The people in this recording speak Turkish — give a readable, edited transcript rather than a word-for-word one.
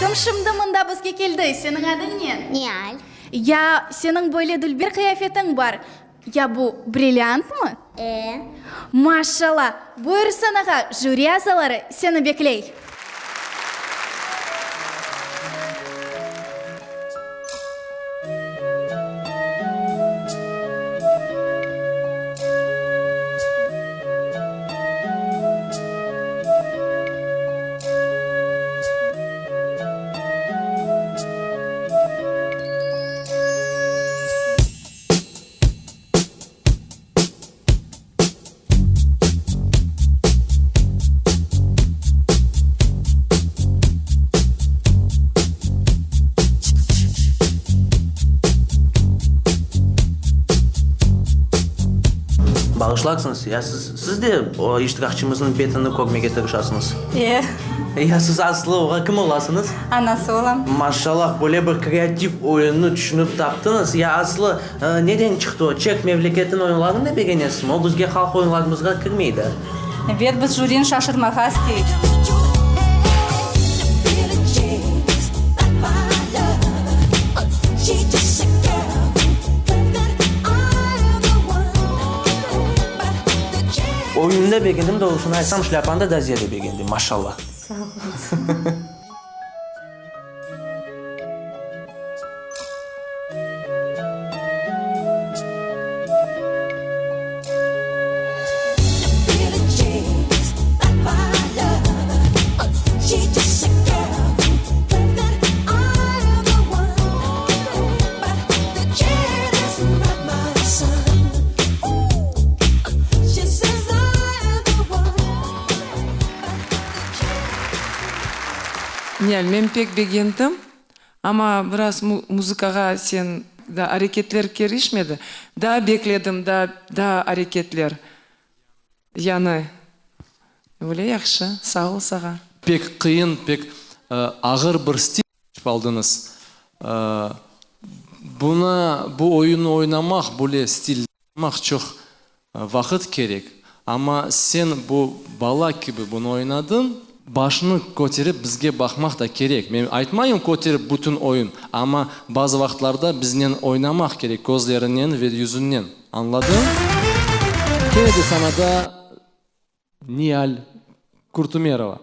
Кім шымды мында бізге келді? Сенің адың не? Nihal. Я, сенің böyle дүлбер қияфетің бар. Я, bu бриллиант mı? Машалла, бұйыр санаға жюри азалары сені беклей. Bağışlaksınız. Ya siz de o iştirakçımızın betini kokmeye tırışasınız. Ya siz aslı oğa kim olasınız? Anası olam. Maşallah böyle bir kreatif oyunu düşünüp taptınız. Ya aslı neden çıktı o? Çek memleketin oyunlarını da beğeniyorsun. O bizge halk oyunlarımızga kirmeydi. Evet, biz jürin şaşırmağa isteyik. Oyunda beğendim, doğrusunu açsam şlapanda da ziyade beğendim. Maşallah. Sağ olun. Nihal, men pek beğendim ama biraz muzikaga sen da hareketler kerişmedi. Da bekledim, da hareketler. Yani öyle yaxşı, sağ ol sağa. Pek kıyın, pek ağır bir stil aldınız. Bu oyunu oynamak, böyle stil yapmak çok vakit gerek. Ama sen bu bala gibi bunu oynadın. Başını koterip bizge bakmak da gerek. Ben aytmayım koterip bütün oyun. Ama bazı vaktlarda bizden oynamak gerek. Gözlerinden ve yüzünden. Anladın? Geldi sana da Nihal Kurtumerova.